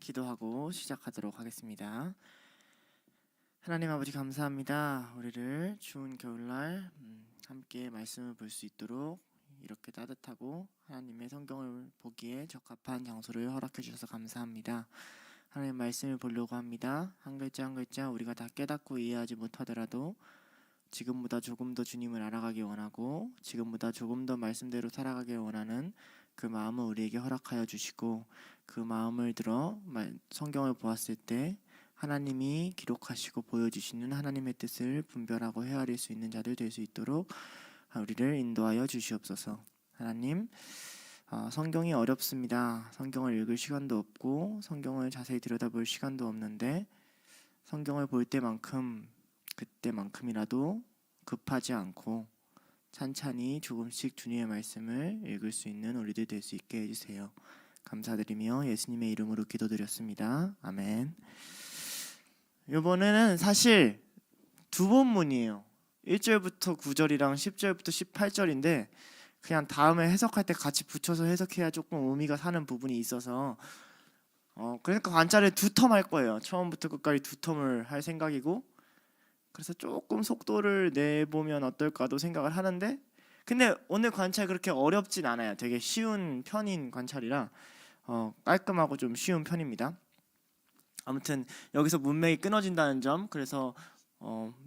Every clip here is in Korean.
기도하고 시작하도록 하겠습니다. 하나님 아버지 감사합니다. 우리를 추운 겨울날 함께 말씀을 볼 수 있도록 이렇게 따뜻하고 하나님의 성경을 보기에 적합한 장소를 허락해 주셔서 감사합니다. 하나님 말씀을 보려고 합니다. 한 글자 한 글자 우리가 다 깨닫고 이해하지 못하더라도 지금보다 조금 더 주님을 알아가기 원하고 지금보다 조금 더 말씀대로 살아가길 원하는 그 마음을 우리에게 허락하여 주시고, 그 마음을 들어 성경을 보았을 때 하나님이 기록하시고 보여주시는 하나님의 뜻을 분별하고 헤아릴 수 있는 자들 될 수 있도록 우리를 인도하여 주시옵소서. 하나님, 성경이 어렵습니다. 성경을 읽을 시간도 없고 성경을 자세히 들여다볼 시간도 없는데, 성경을 볼 때만큼 그때만큼이라도 급하지 않고 찬찬히 조금씩 주님의 말씀을 읽을 수 있는 우리들 될 수 있게 해주세요. 감사드리며 예수님의 이름으로 기도드렸습니다. 아멘. 이번에는 사실 두 본문이에요. 1절부터 9절이랑 10절부터 18절인데 그냥 다음에 해석할 때 같이 붙여서 해석해야 조금 의미가 사는 부분이 있어서 그러니까 관찰을 두 텀 할 거예요. 처음부터 끝까지 두 텀을 할 생각이고, 그래서 조금 속도를 내보면 어떨까도 생각을 하는데, 근데 오늘 관찰 그렇게 어렵진 않아요. 되게 쉬운 편인 관찰이라 깔끔하고 좀 쉬운 편입니다. 아무튼 여기서 문맥이 끊어진다는 점, 그래서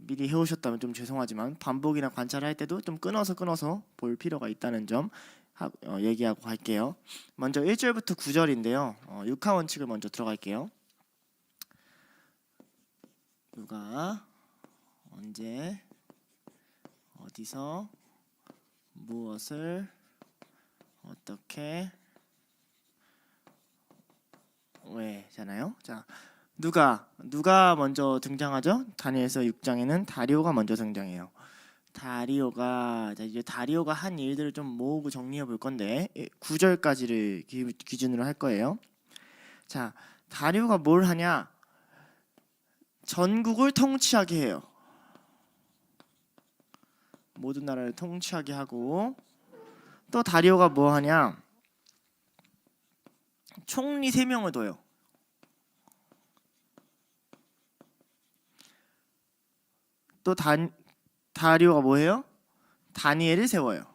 미리 해오셨다면 좀 죄송하지만 반복이나 관찰할 때도 좀 끊어서 볼 필요가 있다는 점 얘기하고 갈게요. 먼저 1절부터 9절인데요. 육하 원칙을 먼저 들어갈게요. 누가 언제 어디서 무엇을 어떻게 왜잖아요. 자, 누가 먼저 등장하죠? 다니엘서 6장에는 다리오가 먼저 등장해요. 다리오가 한 일들을 좀 모으고 정리해 볼 건데 9절까지를 기준으로 할 거예요. 자, 다리오가 뭘 하냐? 전국을 통치하게 해요. 모든 나라를 통치하게 하고, 또 다리오가 뭐 하냐? 총리 3명을 둬요. 또 다리오가 뭐 해요? 다니엘을 세워요.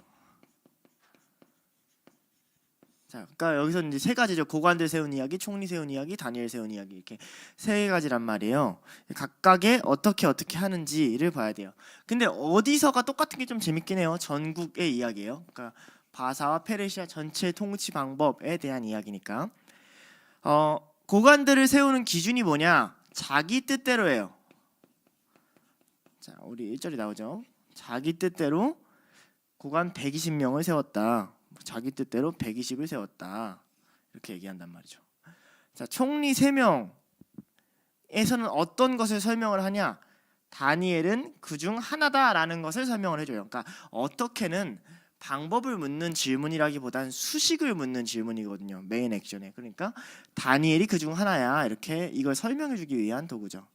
자, 그러니까 여기서 이제 세 가지죠. 고관들 세운 이야기, 총리 세운 이야기, 다니엘 세운 이야기, 이렇게 세 가지란 말이에요. 각각의 어떻게 하는지를 봐야 돼요. 근데 어디서가 똑같은 게 좀 재밌긴 해요. 전국의 이야기예요. 그러니까 바사와 페르시아 전체 통치 방법에 대한 이야기니까. 고관들을 세우는 기준이 뭐냐? 자기 뜻대로 해요. 자, 우리 1절이 나오죠. 자기 뜻대로 고관 120명을 세웠다. 자기 뜻대로 120을 세웠다. 이렇게 얘기한단 말이죠. 자, 총리 3명에서는 어떤 것을 설명을 하냐? 다니엘은 그중 하나다라는 것을 설명을 해줘요. 그러니까 어떻게는 방법을 묻는 질문이라기보단 수식을 묻는 질문이거든요. 메인 액션에. 그러니까 다니엘이 그중 하나야. 이렇게 이걸 설명해주기 위한 도구죠.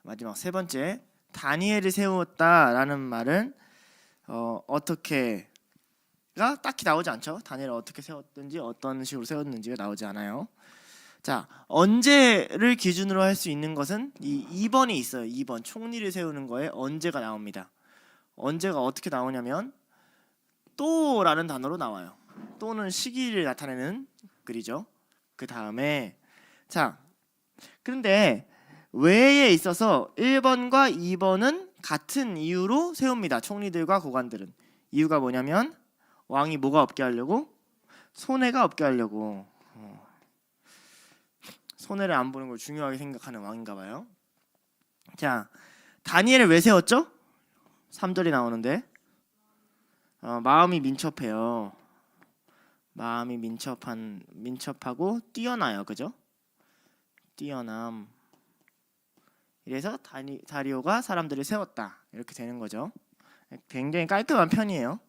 마지막 세 번째, 다니엘을 세웠다라는 말은 어떻게가 딱히 나오지 않죠. 다니엘을 어떻게 세웠든지 어떤 식으로 세웠는지가 나오지 않아요. 자, 언제를 기준으로 할 수 있는 것은 이 2번이 있어요. 2번 총리를 세우는 거에 언제가 나옵니다. 언제가 어떻게 나오냐면 또라는 단어로 나와요. 또는 시기를 나타내는 글이죠. 그 다음에 자, 그런데 외에 있어서 1번과 2번은 같은 이유로 세웁니다. 총리들과 고관들은. 이유가 뭐냐면 왕이 뭐가 없게 하려고? 손해가 없게 하려고. 손해를 안 보는 걸 중요하게 생각하는 왕인가 봐요. 자, 다니엘을 왜 세웠죠? 3절이 나오는데 마음이 민첩해요. 마음이 민첩하고 뛰어나요. 그죠? 뛰어남. 이래서 다리오가 사람들을 세웠다. 이렇게 되는 거죠. 굉장히 깔끔한 편이에요.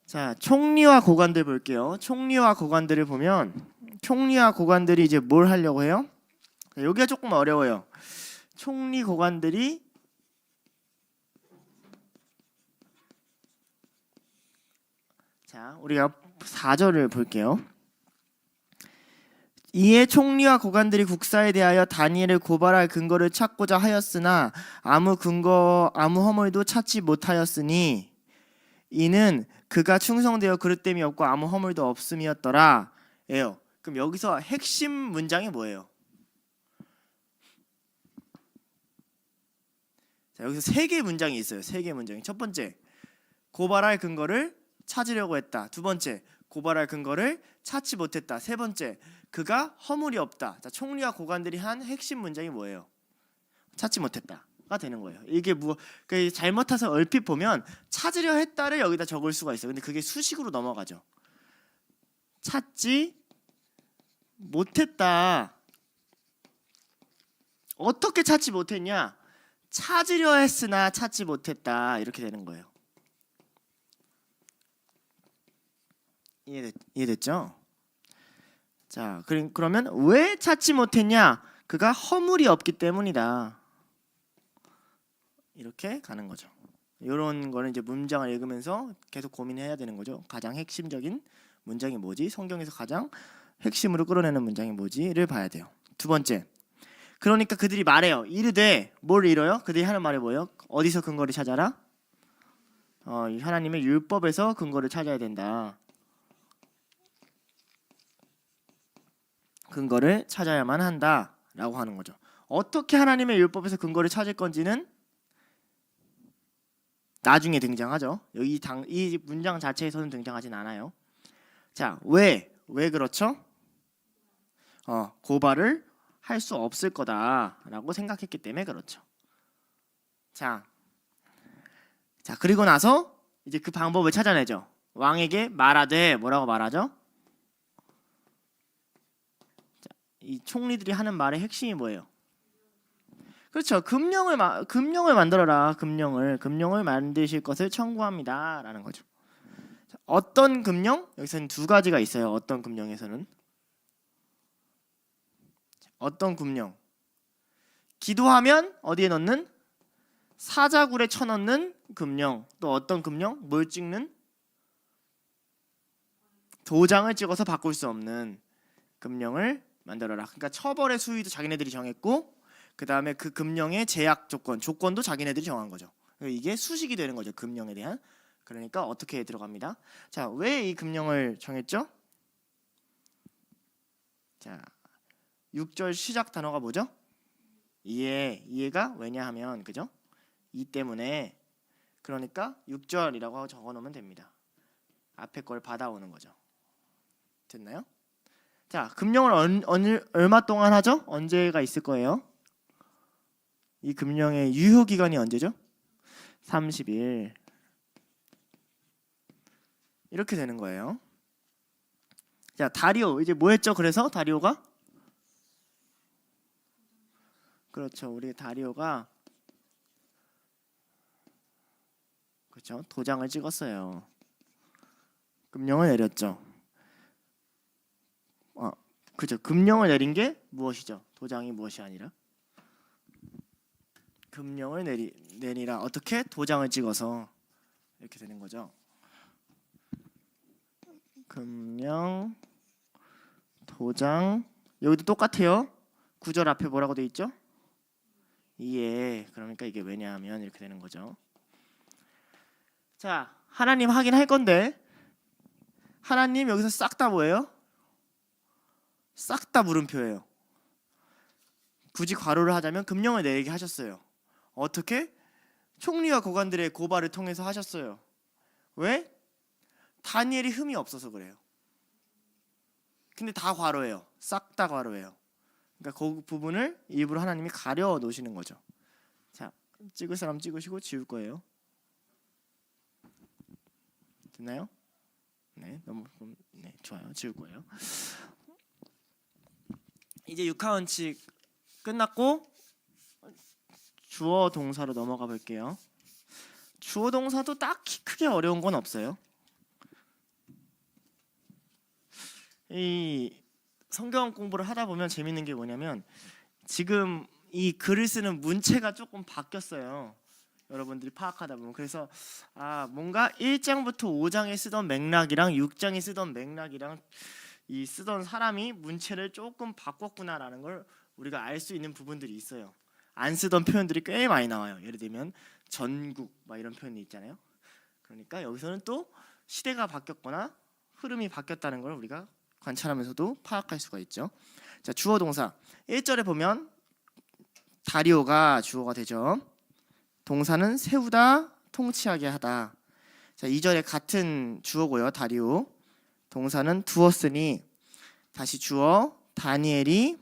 자, 총리와 고관들 볼게요. 총리와 고관들을 보면 총리와 고관들이 이제 뭘 하려고 해요? 여기가 조금 어려워요. 총리 고관들이 자, 우리가 4절을 볼게요. 이에 총리와 고관들이 국사에 대하여 다니엘을 고발할 근거를 찾고자 하였으나 아무 허물도 찾지 못하였으니 이는 그가 충성되어 그릇됨이 없고 아무 허물도 없음이었더라 예요. 그럼 여기서 핵심 문장이 뭐예요? 자, 여기서 3개의 문장이 있어요. 3개의 문장이. 첫 번째, 고발할 근거를 찾으려고 했다. 두 번째, 고발할 근거를 찾지 못했다. 세 번째, 그가 허물이 없다. 자, 총리와 고관들이 한 핵심 문장이 뭐예요? 찾지 못했다가 되는 거예요. 이게 잘못해서 얼핏 보면 찾으려 했다를 여기다 적을 수가 있어요. 근데 그게 수식으로 넘어가죠. 찾지 못했다. 어떻게 찾지 못했냐? 찾으려 했으나 찾지 못했다. 이렇게 되는 거예요. 이해됐죠? 자, 그러면 왜 찾지 못했냐? 그가 허물이 없기 때문이다. 이렇게 가는 거죠. 이런 거는 이제 문장을 읽으면서 계속 고민해야 되는 거죠. 가장 핵심적인 문장이 뭐지? 성경에서 가장 핵심으로 끌어내는 문장이 뭐지를 봐야 돼요. 두 번째, 그러니까 그들이 말해요. 이르되 뭘 이뤄요? 그들이 하는 말이 뭐예요? 어디서 근거를 찾아라? 하나님의 율법에서 근거를 찾아야 된다. 근거를 찾아야만 한다라고 하는 거죠. 어떻게 하나님의 율법에서 근거를 찾을 건지는 나중에 등장하죠. 여기 이 문장 자체에서는 등장하진 않아요. 자, 왜 그렇죠? 고발을 할 수 없을 거다라고 생각했기 때문에 그렇죠. 자, 그리고 나서 이제 그 방법을 찾아내죠. 왕에게 말하되 뭐라고 말하죠? 자, 이 총리들이 하는 말의 핵심이 뭐예요? 그렇죠. 금령을 만들어라. 금령을 만드실 것을 청구합니다라는 거죠. 자, 어떤 금령? 여기서는 2가지가 있어요. 어떤 금령에서는 어떤 금령? 기도하면 어디에 넣는? 사자굴에 쳐넣는 금령. 또 어떤 금령? 뭘 찍는? 도장을 찍어서 바꿀 수 없는 금령을 만들어라. 그러니까 처벌의 수위도 자기네들이 정했고, 그 다음에 그 금령의 제약 조건도 자기네들이 정한 거죠. 이게 수식이 되는 거죠. 금령에 대한. 그러니까 어떻게 들어갑니다. 자, 왜 이 금령을 정했죠? 자, 6절 시작 단어가 뭐죠? 이해가 왜냐하면, 그죠? 이 때문에. 그러니까 6절이라고 적어놓으면 됩니다. 앞에 걸 받아오는 거죠. 됐나요? 자, 금령을 얼마 동안 하죠? 언제가 있을 거예요? 이 금령의 유효 기간이 언제죠? 30일. 이렇게 되는 거예요. 자, 다리오 이제 뭐 했죠? 그래서 다리오가 그렇죠. 우리 다리오가 그렇죠. 도장을 찍었어요. 금령을 내렸죠. 그죠. 금령을 내린 게 무엇이죠? 도장이 무엇이 아니라 금령을 내리라. 어떻게? 도장을 찍어서 이렇게 되는 거죠. 금령, 도장. 여기도 똑같아요. 9절 앞에 뭐라고 돼 있죠? 이해. 그러니까 이게 왜냐하면 이렇게 되는 거죠. 자, 하나님 하긴 할 건데 하나님 여기서 싹 다 뭐예요? 싹 다 물음표예요. 굳이 괄호를 하자면 금령을 내리게 하셨어요. 어떻게? 총리와 고관들의 고발을 통해서 하셨어요. 왜? 다니엘이 흠이 없어서 그래요. 근데 다 괄호예요. 싹 다 괄호예요. 그러니까 그 부분을 일부러 하나님이 가려 놓으시는 거죠. 자, 찍을 사람 찍으시고 지울 거예요. 됐나요? 네, 좋아요. 지울 거예요. 이제 6화 원칙 끝났고 주어 동사로 넘어가 볼게요. 주어 동사도 딱히 크게 어려운 건 없어요. 이 성경 공부를 하다 보면 재밌는 게 뭐냐면 지금 이 글을 쓰는 문체가 조금 바뀌었어요. 여러분들이 파악하다 보면. 그래서 뭔가 1장부터 5장에 쓰던 맥락이랑 6장에 쓰던 맥락이랑 이 쓰던 사람이 문체를 조금 바꿨구나라는 걸 우리가 알 수 있는 부분들이 있어요. 안 쓰던 표현들이 꽤 많이 나와요. 예를 들면 전국 막 이런 표현이 있잖아요. 그러니까 여기서는 또 시대가 바뀌었거나 흐름이 바뀌었다는 걸 우리가 관찰하면서도 파악할 수가 있죠. 자, 주어 동사 1절에 보면 다리오가 주어가 되죠. 동사는 세우다, 통치하게 하다. 자, 2절에 같은 주어고요. 다리오. 동사는 두었으니 다시 주어 다니엘이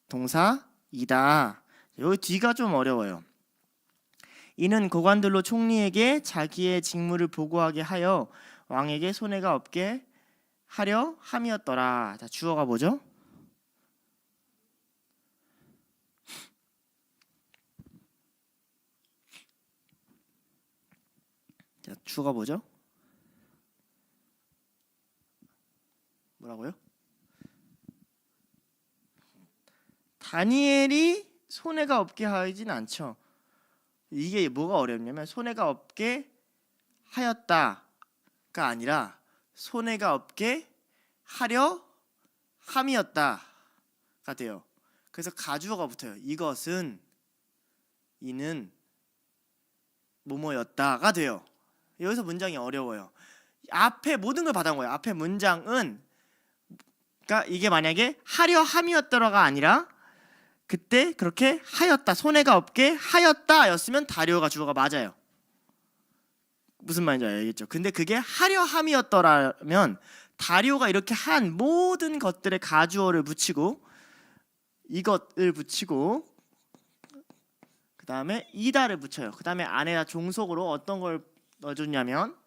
동사이다. 여기 뒤가 좀 어려워요. 이는 고관들로 총리에게 자기의 직무를 보고하게 하여 왕에게 손해가 없게 하려 함이었더라. 자, 주어가 뭐죠? 자, 주어가 뭐죠? 뭐라고요? 다니엘이 손해가 없게 하진 않죠. 이게 뭐가 어렵냐면 손해가 없게 하였다가 아니라 손해가 없게 하려 함이었다가 돼요. 그래서 가주어가 붙어요. 이것은, 이는 뭐뭐였다가 돼요. 여기서 문장이 어려워요. 앞에 모든 걸 받아온 거예요. 앞에 문장은, 그러니까 이게 만약에 하려 함이었더라가 아니라 그때 그렇게 하였다, 손해가 없게 하였다였으면 다리오가 주어가 맞아요. 무슨 말인지 알겠죠? 근데 그게 하려 함이었더라면 다리오가 이렇게 한 모든 것들의 가주어를 붙이고 이것을 붙이고 그 다음에 이다를 붙여요. 그 다음에 안에다 종속으로 어떤 걸 넣어줬냐면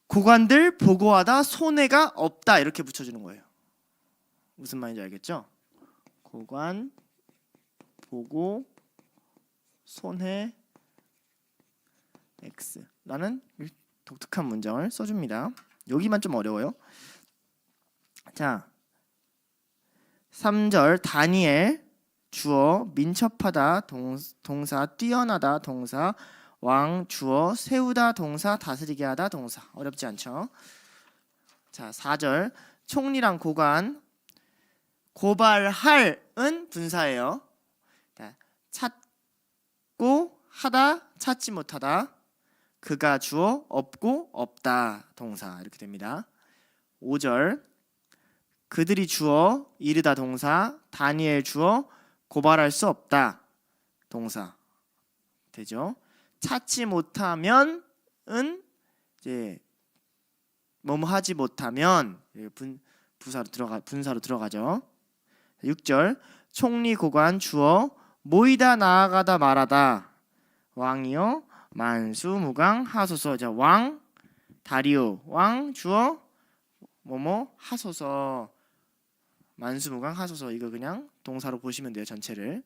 고관들 보고하다 손해가 없다 이렇게 붙여주는 거예요. 무슨 말인지 알겠죠? 고관 보고 손해 X라는 독특한 문장을 써줍니다. 여기만 좀 어려워요. 자, 3절 다니엘 주어 민첩하다 동사 뛰어나다 동사 왕 주어 세우다 동사 다스리게 하다 동사 어렵지 않죠? 자, 4절 총리랑 고관 고발할은 분사예요. 찾고 하다 찾지 못하다 그가 주어 없고 없다 동사 이렇게 됩니다. 5절 그들이 주어 이르다 동사 다니엘 주어 고발할 수 없다 동사 되죠. 찾지 못하면은 이제 뭐뭐 하지 못하면 분사로 들어가죠. 6절 총리 고관 주어 모이다 나아가다 말하다 왕이요 만수무강 하소서. 자, 왕 다리오 왕 주어 뭐뭐 하소서 만수무강 하소서. 이거 그냥 동사로 보시면 돼요. 전체를.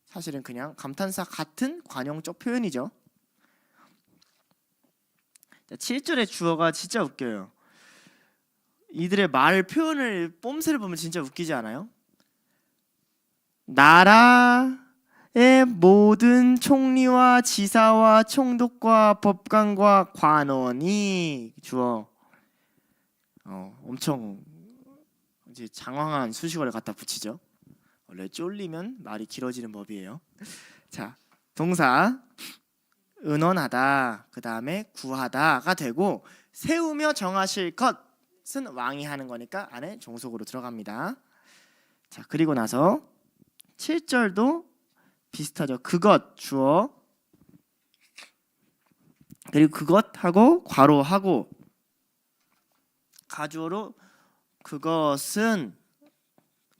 사실은 그냥 감탄사 같은 관용적 표현이죠. 자, 7절의 주어가 진짜 웃겨요. 이들의 말 표현을 뽐새를 보면 진짜 웃기지 않아요? 나라의 모든 총리와 지사와 총독과 법관과 관원이 주어 엄청 이제 장황한 수식어를 갖다 붙이죠. 원래 쫄리면 말이 길어지는 법이에요. 자, 동사 은원하다 그 다음에 구하다가 되고 세우며 정하실 것은 왕이 하는 거니까 안에 종속으로 들어갑니다. 자, 그리고 나서 7절도 비슷하죠. 그것 주어 그리고 그것하고 괄호하고 가주어로 그것은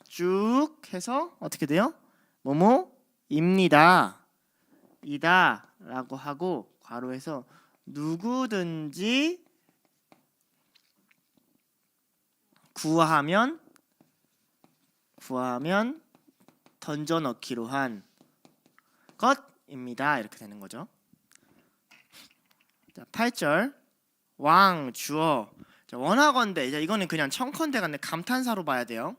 쭉 해서 어떻게 돼요? 뭐뭐입니다 이다 라고 하고 괄호해서 누구든지 구하면 던져 넣기로 한 것입니다. 이렇게 되는 거죠. 자, 8절 왕 주어 자, 원하건대 이거는 그냥 청컨대 간데 감탄사로 봐야 돼요.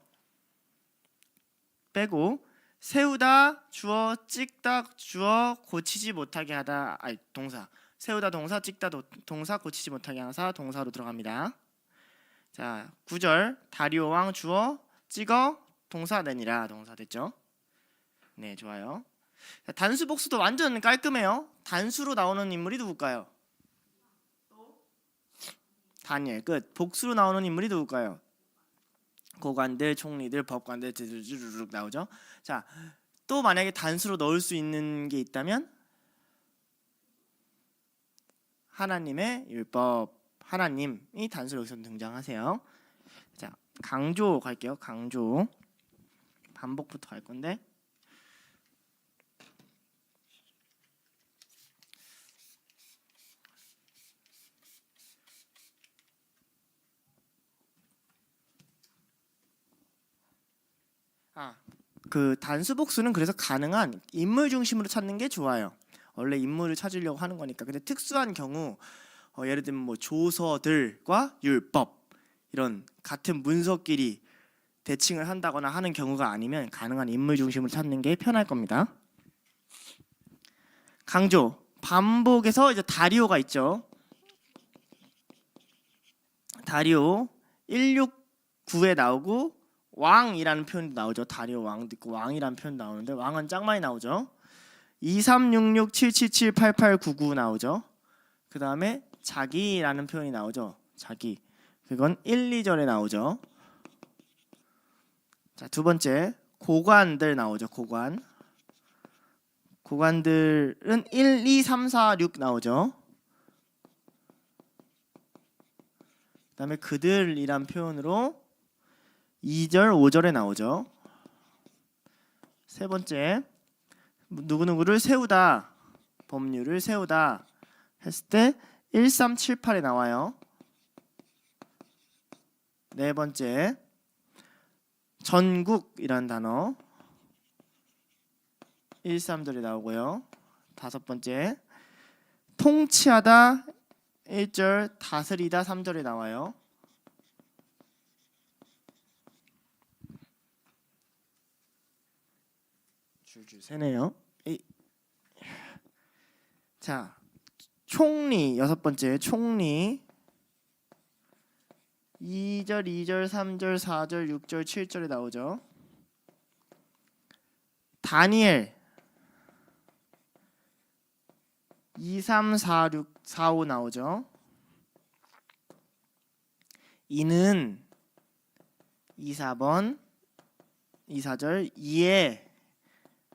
빼고 세우다 주어, 찍다 주어, 고치지 못하게 하다 동사. 세우다 동사, 찍다 동사, 고치지 못하게 하사 동사로 들어갑니다. 자, 9절 다리오 왕 주어, 찍어 동사 내니라 동사 됐죠? 네, 좋아요. 자, 단수 복수도 완전 깔끔해요. 단수로 나오는 인물이 누굴까요? 다니엘. 끝. 복수로 나오는 인물이 누굴까요? 고관들, 총리들, 법관들 르르륵 나오죠. 자, 또 만약에 단수로 넣을 수 있는 게 있다면 하나님의 율법, 하나님이 단수로 여기서 등장하세요. 자, 강조 갈게요. 강조. 반복부터 갈 건데. 그 단수 복수는 그래서 가능한 인물 중심으로 찾는 게 좋아요. 원래 인물을 찾으려고 하는 거니까. 근데 특수한 경우 예를 들면 뭐 조서들과 율법 이런 같은 문서끼리 대칭을 한다거나 하는 경우가 아니면 가능한 인물 중심으로 찾는 게 편할 겁니다. 강조 반복에서 이제 다리오가 있죠. 다리오 169에 나오고 왕이라는 표현도 나오죠. 다리오 왕도 있고 왕이라는 표현 나오는데 왕은 짱 많이 나오죠. 2366 777 8899 나오죠. 그 다음에 자기라는 표현이 나오죠. 자기. 그건 1, 2절에 나오죠. 자, 두 번째 고관들 나오죠. 고관. 고관들은 1, 2, 3, 4, 6 나오죠. 그 다음에 그들이란 표현으로 2절, 5절에 나오죠. 세 번째 누구누구를 세우다, 법률을 세우다 했을 때 1378에 나와요. 네 번째 전국이라는 단어 13절에 나오고요. 다섯 번째 통치하다 1절, 다스리다 3절에 나와요. 줄줄 세네요. 자, 총리 여섯 번째 총리 2절, 2절, 3절, 4절, 6절, 7절에 나오죠. 다니엘 2, 3, 4, 6, 4, 5 나오죠. 이는 2, 4번 2, 4절 2에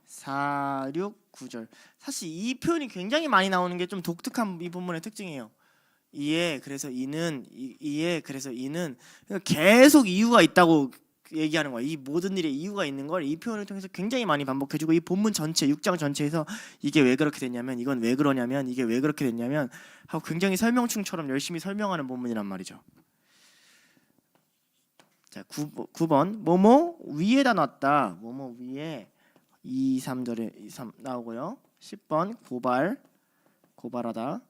4, 6, 9절. 사실 이 표현이 굉장히 많이 나오는 게 좀 독특한 이 본문의 특징이에요. 이에 그래서 이는 이에 그래서 이는 계속 이유가 있다고 얘기하는 거야. 이 모든 일에 이유가 있는 걸 이 표현을 통해서 굉장히 많이 반복해주고 이 본문 전체 6장 전체에서 이게 왜 그렇게 됐냐면 이건 왜 그러냐면 이게 왜 그렇게 됐냐면 하고 굉장히 설명충처럼 열심히 설명하는 본문이란 말이죠. 자, 9번 뭐뭐 위에다 놨다. 뭐뭐 위에 2, 3절에 3 나오고요. 10번 고발하다는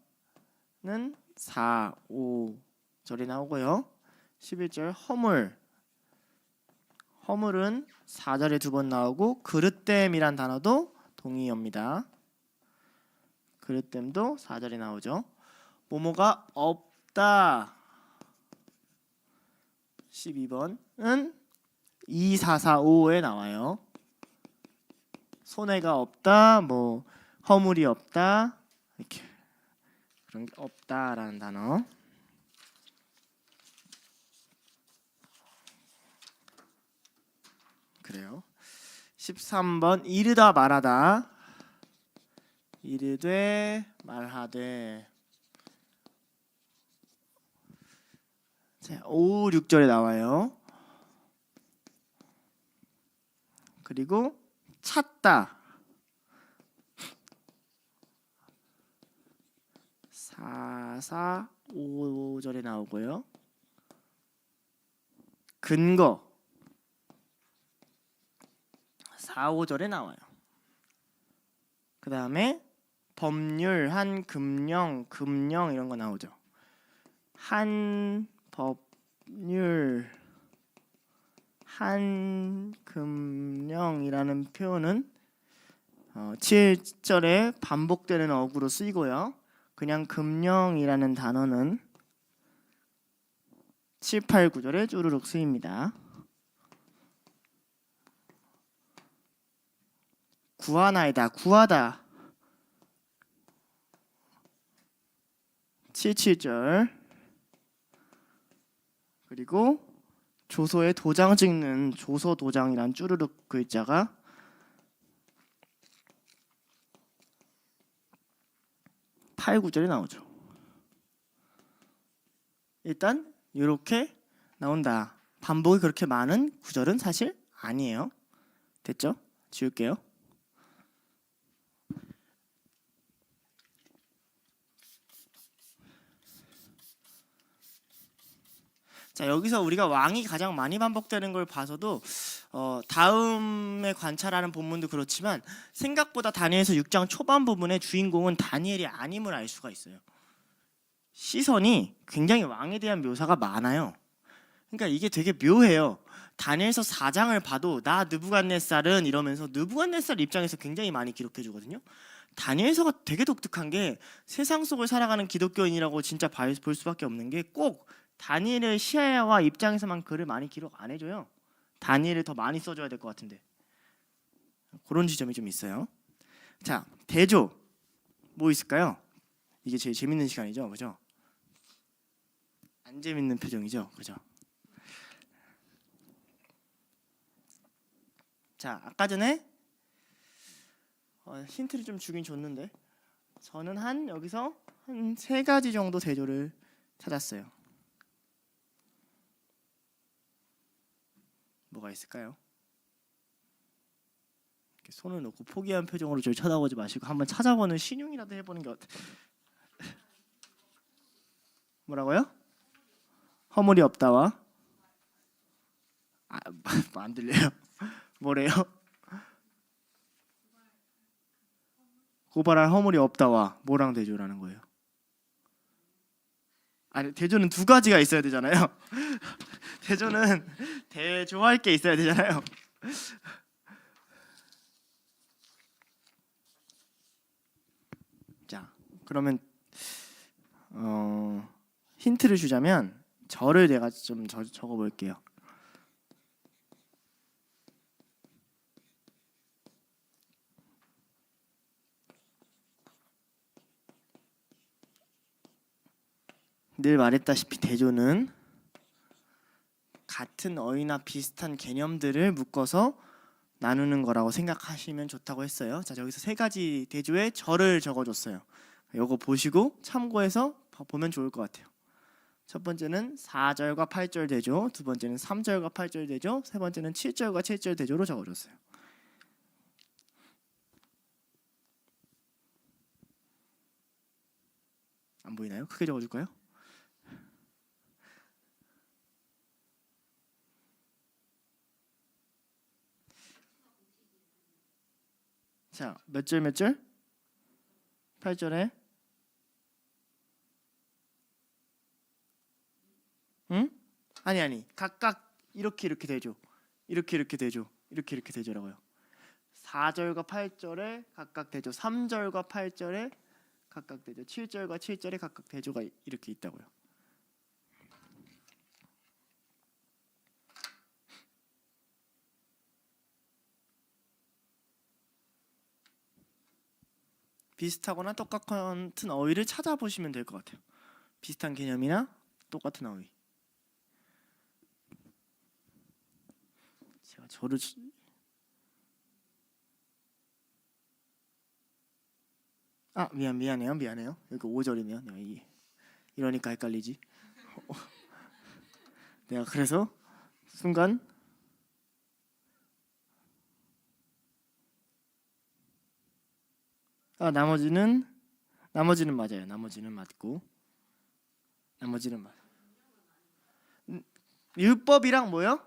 4, 5절에 나오고요. 11절 허물은 4절에 두 번 나오고 그릇됨이란 단어도 동의어입니다. 그릇됨도 4절에 나오죠. 뭐뭐가 없다 12번은 2, 4, 4, 5에 나와요. 손해가 없다, 뭐 허물이 없다 이렇게 그런 게 없다라는 단어. 그래요. 13번 이르다 말하다 이르되 말하되. 자, 5, 6절에 나와요. 그리고 찾다 4, 4, 5절에 나오고요. 근거 4, 5절에 나와요. 그 다음에 법률, 한 금령 이런 거 나오죠. 한 법률 한금령이라는 표현은 7절에 반복되는 어구로 쓰이고요. 그냥 금령이라는 단어는 7, 8, 9절에 주르륵 쓰입니다. 구하나이다, 구하다 7, 7절. 그리고 조서에 도장 찍는 조서 도장이란 주르륵 글자가 8, 9절에 나오죠. 일단 이렇게 나온다. 반복이 그렇게 많은 구절은 사실 아니에요. 됐죠? 지울게요. 자, 여기서 우리가 왕이 가장 많이 반복되는 걸 봐서도 다음에 관찰하는 본문도 그렇지만 생각보다 다니엘서 6장 초반 부분의 주인공은 다니엘이 아님을 알 수가 있어요. 시선이 굉장히 왕에 대한 묘사가 많아요. 그러니까 이게 되게 묘해요. 다니엘서 4장을 봐도 나 느부갓네살은 이러면서 느부갓네살 입장에서 굉장히 많이 기록해 주거든요. 다니엘서가 되게 독특한 게 세상 속을 살아가는 기독교인이라고 진짜 볼 수밖에 없는 게 꼭 다니엘의 시야와 입장에서만 글을 많이 기록 안 해줘요. 다니엘을 더 많이 써줘야 될 것 같은데 그런 지점이 좀 있어요. 자, 대조 뭐 있을까요? 이게 제일 재밌는 시간이죠, 그죠? 안 재밌는 표정이죠, 그죠? 자, 아까 전에 힌트를 좀 주긴 줬는데 저는 여기서 한 3가지 정도 대조를 찾았어요. 뭐가 있을까요? 이렇게 손을 놓고 포기한 표정으로 저를 쳐다보지 마시고 한번 찾아보는 신용이라도 해보는 게 어때? 뭐라고요? 허물이 없다와 안 들려요. 뭐래요? 고발할 허물이 없다와 뭐랑 대조라는 거예요? 아니, 대조는 2가지가 있어야 되잖아요. 대조는 대조할 게 있어야 되잖아요. 자, 그러면 힌트를 주자면 절을 내가 좀 적어 볼게요. 늘 말했다시피 대조는 같은 어휘나 비슷한 개념들을 묶어서 나누는 거라고 생각하시면 좋다고 했어요. 자, 여기서 3가지 대조의 절을 적어줬어요. 이거 보시고 참고해서 보면 좋을 것 같아요. 첫 번째는 4절과 8절 대조, 두 번째는 3절과 8절 대조, 세 번째는 7절과 7절 대조로 적어줬어요. 안 보이나요? 크게 적어줄까요? 자, 몇 절 몇 절? 8절에 응? 아니 각각 이렇게 되죠. 이렇게 되죠. 이렇게 되죠라고요. 4절과 8절에 각각 대조, 3절과 8절에 각각 대조, 7절과 7절에 각각 대조가 이렇게 있다고요. 비슷하거나 똑같은 어휘를 찾아보시면 될 것 같아요. 비슷한 개념이나 똑같은 어휘. 제가 저를 미안해요. 여기 5절이네요. 이러니까 헷갈리지. 내가 그래서 순간 나머지는 맞아요. 나머지는 맞고 나머지는 맞. 율법이랑 뭐요?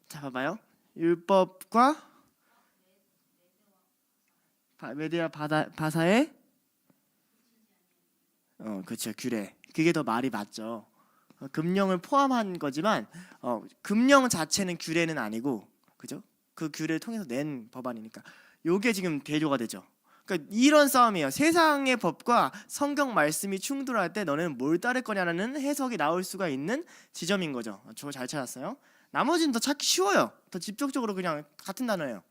자, 봐봐요. 율법과 메디아 바사의 그렇죠, 규례. 그게 더 말이 맞죠. 금령을 포함한 거지만 금령 자체는 규례는 아니고, 그죠? 그 규례를 통해서 낸 법안이니까 요게 지금 대조가 되죠. 그러니까 이런 싸움이에요. 세상의 법과 성경 말씀이 충돌할 때 너는 뭘 따를 거냐라는 해석이 나올 수가 있는 지점인 거죠. 저거 잘 찾았어요. 나머지는 더 찾기 쉬워요. 더 직접적으로 그냥 같은 단어예요.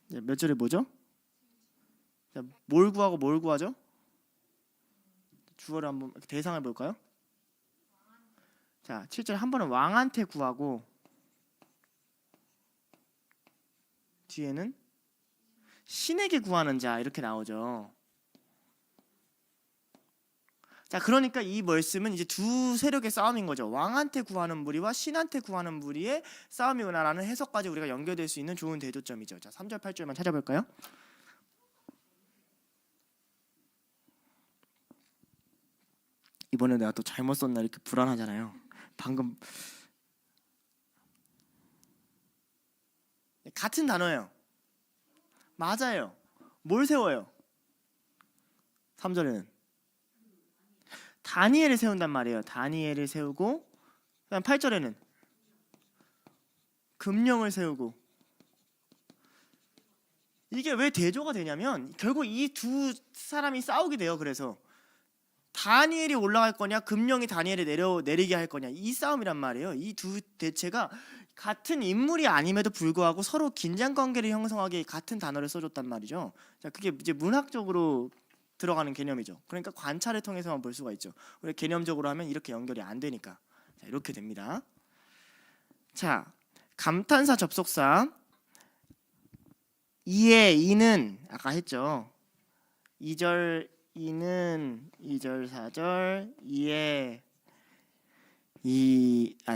몇 절에 뭐죠? 뭘 구하고 뭘 구하죠? 주어를 한번 대상을 볼까요? 자, 7절 한 번은 왕한테 구하고 뒤에는 신에게 구하는 자 이렇게 나오죠. 자, 그러니까 이 말씀은 이제 두 세력의 싸움인 거죠. 왕한테 구하는 무리와 신한테 구하는 무리의 싸움이구나라는 해석까지 우리가 연결될 수 있는 좋은 대조점이죠. 자, 3절 8절만 찾아볼까요? 이번에 내가 또 잘못 썼나 이렇게 불안하잖아요. 방금 같은 단어예요. 맞아요. 뭘 세워요? 3절에는 다니엘을 세운단 말이에요. 다니엘을 세우고, 그다음 8절에는 금령을 세우고. 이게 왜 대조가 되냐면 결국 이 두 사람이 싸우게 돼요. 그래서 다니엘이 올라갈 거냐, 금령이 다니엘을 내리게 할 거냐, 이 싸움이란 말이에요. 이 두 대체가 같은 인물이 아님에도 불구하고 서로 긴장 관계를 형성하기 같은 단어를 써줬단 말이죠. 자, 그게 이제 문학적으로 들어가는 개념이죠. 그러니까 관찰을 통해서만 볼 수가 있죠. 우리 개념적으로 하면 이렇게 연결이 안 되니까. 자, 이렇게 됩니다. 자, 감탄사 접속사 이에 이는 아까 했죠. 2절 이는 2절 4절 이에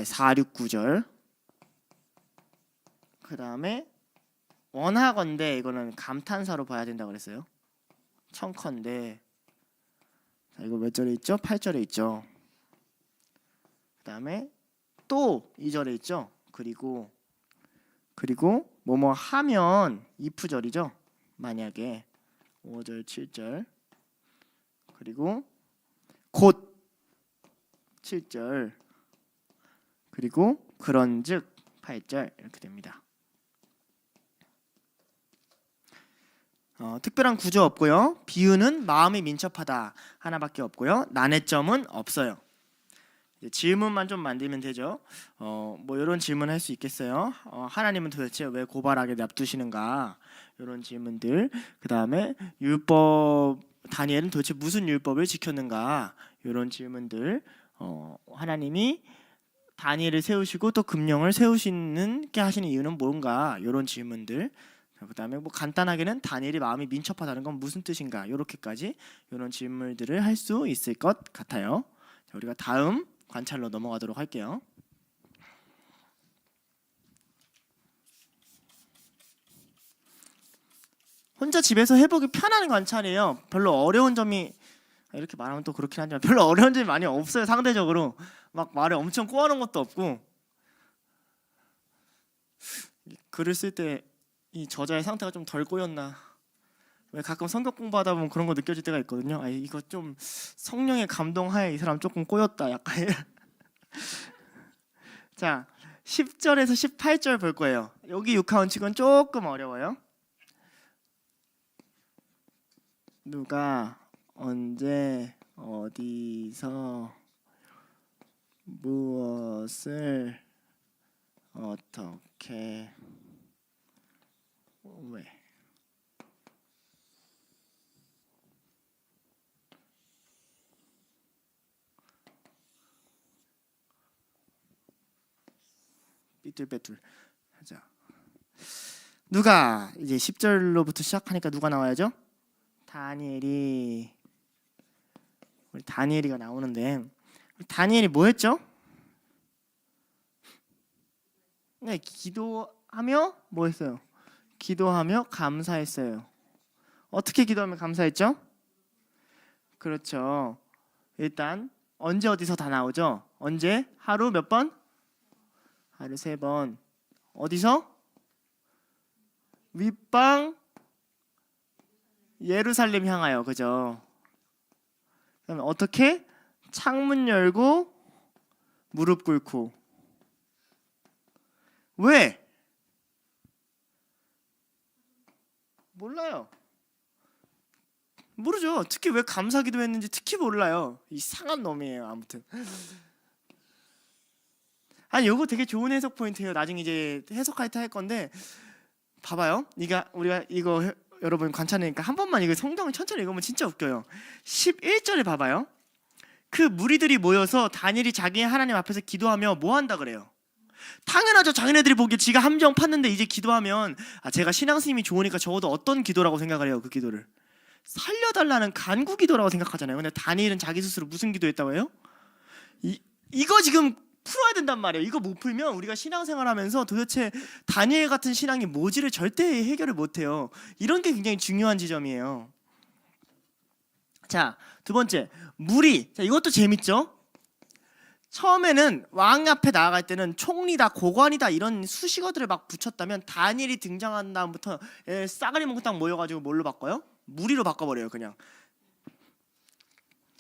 4, 6, 9절. 그 다음에 원하건대 이거는 감탄사로 봐야 된다고 그랬어요. 청컨대. 자, 이거 몇 절에 있죠? 8절에 있죠. 그 다음에 또 2절에 있죠. 그리고 뭐뭐 하면 if절이죠. 만약에 5절 7절. 그리고 곧 7절. 그리고 그런즉 8절 이렇게 됩니다. 특별한 구조 없고요. 비유는 마음이 민첩하다 하나밖에 없고요. 난해점은 없어요. 질문만 좀 만들면 되죠. 뭐 이런 질문 할 수 있겠어요. 하나님은 도대체 왜 고발하게 납두시는가? 이런 질문들. 그 다음에 율법 다니엘은 도대체 무슨 율법을 지켰는가? 이런 질문들. 하나님이 다니엘을 세우시고 또 금령을 세우시는 게 하시는 이유는 뭔가? 이런 질문들. 그 다음에 뭐 간단하게는 다니엘이 마음이 민첩하다는 건 무슨 뜻인가? 이렇게까지 이런 질문들을 할 수 있을 것 같아요. 자, 우리가 다음 관찰로 넘어가도록 할게요. 혼자 집에서 해보기 편한 관찰이에요. 별로 어려운 점이 이렇게 말하면 또 그렇긴 하지만 별로 어려운 점이 많이 없어요. 상대적으로 막 말을 엄청 꼬아놓은 것도 없고 글을 쓸 때 이 저자의 상태가 좀 덜 꼬였나. 왜 가끔 성경 공부하다 보면 그런 거 느껴질 때가 있거든요. 이거 좀 성령의 감동하에 이 사람 조금 꼬였다 약간. 자, 10절에서 18절 볼 거예요. 여기 육하원칙은 조금 어려워요. 누가 언제 어디서 무엇을 어떻게 왜 삐뚤빼뚤 하자. 누가 이제 10절로부터 시작하니까 누가 나와야죠? 다니엘이. 우리 다니엘이가 나오는데 다니엘이 뭐 했죠? 네, 기도하며 뭐 했어요? 기도하며 감사했어요. 어떻게 기도하며 감사했죠? 그렇죠. 일단 언제 어디서 다 나오죠? 언제? 하루 몇 번? 하루 3번. 어디서? 윗방 예루살렘 향하여, 그죠? 그다음에 어떻게? 창문 열고 무릎 꿇고. 왜? 몰라요. 모르죠. 특히 왜 감사기도 했는지 특히 몰라요. 이상한 놈이에요. 아무튼. 아니, 이거 되게 좋은 해석 포인트예요. 나중에 이제 해석할 때 할 건데, 봐봐요. 우리가 이거 여러분 관찰하니까 한 번만 이거 성경을 천천히 읽으면 진짜 웃겨요. 11절에 봐봐요. 그 무리들이 모여서 다니엘이 자기 하나님 앞에서 기도하며 뭐 한다 그래요? 당연하죠. 자기네들이 보기에 지가 함정 팠는데 이제 기도하면, 제가 신앙심이 좋으니까 적어도 어떤 기도라고 생각을 해요? 그 기도를 살려달라는 간구 기도라고 생각하잖아요. 근데 다니엘은 자기 스스로 무슨 기도했다고 해요? 이거 지금 풀어야 된단 말이에요. 이거 못 풀면 우리가 신앙생활하면서 도대체 다니엘 같은 신앙이 뭐지를 절대 해결을 못해요. 이런 게 굉장히 중요한 지점이에요. 자, 두 번째, 무리. 자, 이것도 재밌죠? 처음에는 왕 앞에 나아갈 때는 총리다, 고관이다 이런 수식어들을 막 붙였다면, 다니엘이 등장한 다음부터 싸가리 몽땅 모여가지고 뭘로 바꿔요? 무리로 바꿔버려요. 그냥.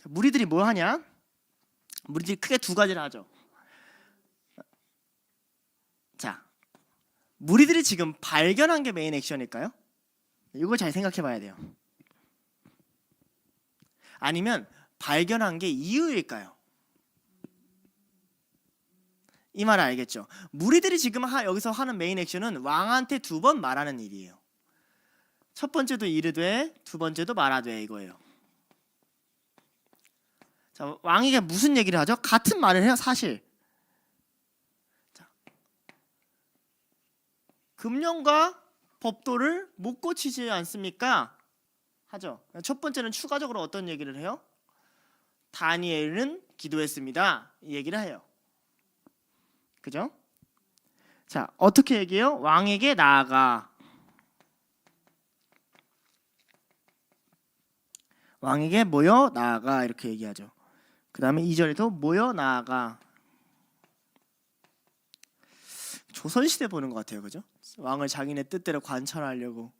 무리들이 뭐 하냐? 무리들이 크게 두 가지를 하죠. 자, 무리들이 지금 발견한 게 메인 액션일까요? 이거 잘 생각해 봐야 돼요. 아니면 발견한 게 이유일까요? 이 말을 알겠죠? 무리들이 지금 여기서 하는 메인 액션은 왕한테 2번 말하는 일이에요. 첫 번째도 이르되 두 번째도 말하되 이거예요. 자, 왕에게 무슨 얘기를 하죠? 같은 말을 해요. 사실. 자, 금령과 법도를 못 고치지 않습니까? 하죠. 첫 번째는 추가적으로 어떤 얘기를 해요? 다니엘은 기도했습니다. 이 얘기를 해요. 그죠? 자, 어떻게 얘기해요? 왕에게 나아가. 왕에게 모여 나아가 이렇게 얘기하죠. 그 다음에 2절에도 모여 나아가. 조선시대 보는 것 같아요. 그죠? 왕을 자기네 뜻대로 관철하려고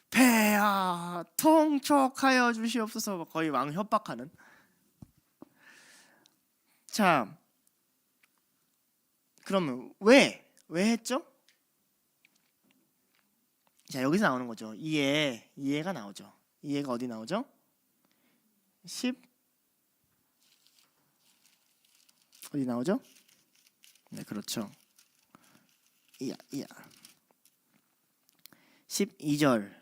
폐하 통촉하여 주시옵소서, 거의 왕 협박하는. 자, 그러면 왜 했죠? 자, 여기서 나오는 거죠. 이해가 나오죠. 이해가 어디 나오죠? 10 어디 나오죠? 네, 그렇죠. 12절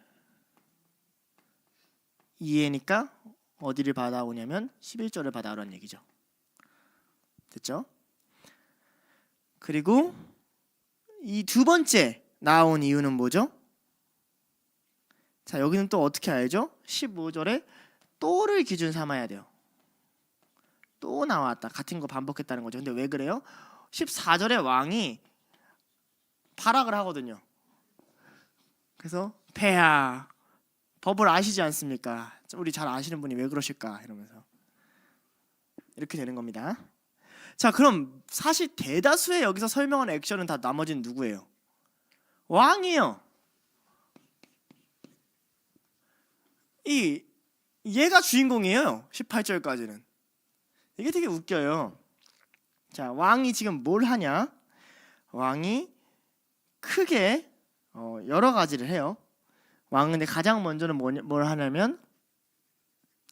이해니까 어디를 받아오냐면 11절을 받아오라는 얘기죠. 됐죠? 그리고 이 두 번째 나온 이유는 뭐죠? 자, 여기는 또 어떻게 알죠? 15절에 또를 기준 삼아야 돼요. 또 나왔다. 같은 거 반복했다는 거죠. 근데 왜 그래요? 14절에 왕이 발악을 하거든요. 그래서 폐하, 법을 아시지 않습니까? 우리 잘 아시는 분이 왜 그러실까? 이러면서 이렇게 되는 겁니다. 자, 그럼 사실 대다수의 여기서 설명하는 액션은 다 나머지는 누구예요? 왕이에요. 얘가 주인공이에요. 18절까지는. 이게 되게 웃겨요. 자, 왕이 지금 뭘 하냐? 왕이 크게 여러 가지를 해요. 왕은 근데 가장 먼저는 뭘 하냐면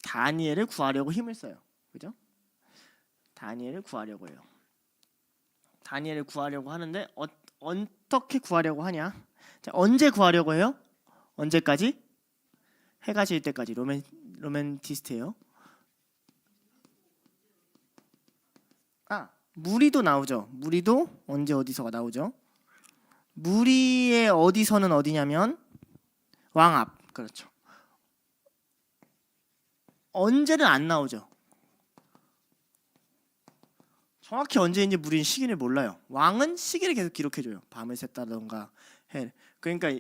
다니엘을 구하려고 힘을 써요. 그죠? 다니엘을 구하려고 해요. 다니엘을 구하려고 하는데 어떻게 구하려고 하냐? 자, 언제 구하려고 해요? 언제까지? 해가 질 때까지. 로맨티스트예요. 무리도 나오죠. 무리도 언제 어디서가 나오죠? 무리의 어디서는 어디냐면 왕 앞. 그렇죠. 언제는 안 나오죠. 정확히 언제인지 무리는 시기를 몰라요. 왕은 시기를 계속 기록해줘요. 밤을 샜다던가 해. 그러니까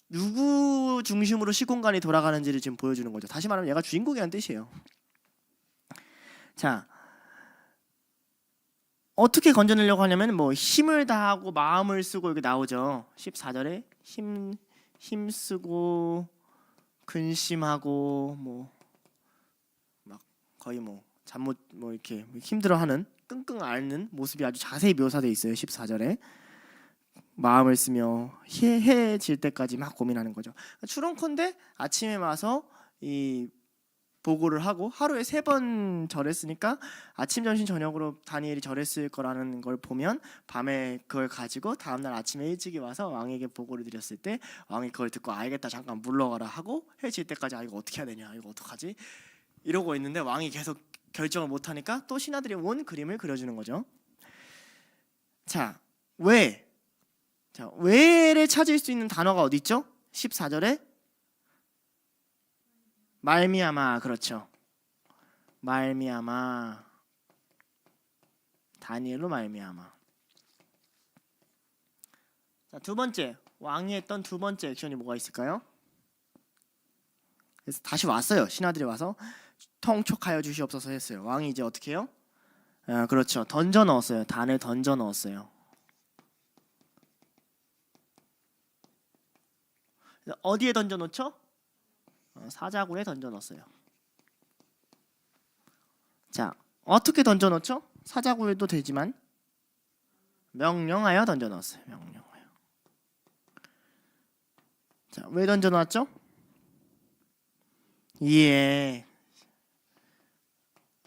누구 중심으로 시공간이 돌아가는지를 지금 보여주는 거죠. 다시 말하면 얘가 주인공이라는 뜻이에요. 자, 어떻게 건져내려고 하냐면 뭐 힘을 다하고 마음을 쓰고 이렇게 나오죠. 14절에 힘쓰고 근심하고 뭐 막 거의 뭐 잠 못 뭐 이렇게 힘들어하는 끙끙 앓는 모습이 아주 자세히 묘사되어 있어요. 14절에 마음을 쓰며 해질 때까지 막 고민하는 거죠. 추론컨대 아침에 와서 이 보고를 하고 하루에 3번 절했으니까 아침, 점심, 저녁으로 다니엘이 절했을 거라는 걸 보면 밤에 그걸 가지고 다음날 아침에 일찍이 와서 왕에게 보고를 드렸을 때 왕이 그걸 듣고 알겠다 잠깐 물러가라 하고 해질 때까지 이거 어떻게 해야 되냐 이거 어떡하지 이러고 있는데 왕이 계속 결정을 못하니까 또 신하들이 온 그림을 그려주는 거죠. 자, 왜? 자, 왜를 찾을 수 있는 단어가 어디 있죠? 14절에 말미암아. 그렇죠. 말미암아. 다니엘로 말미암아. 자, 두 번째 왕이 했던 두 번째 액션이 뭐가 있을까요? 그래서 다시 왔어요. 신하들이 와서 통촉하여 주시옵소서 했어요. 왕이 이제 어떻게 해요? 그렇죠. 던져 넣었어요. 단을 던져 넣었어요. 어디에 던져 놓죠? 사자굴에 던져 넣었어요. 자, 어떻게 던져 놓죠? 사자굴도 되지만 명령하여 던져 넣었어요. 명령하여. 자, 왜 던져 놨죠? 예.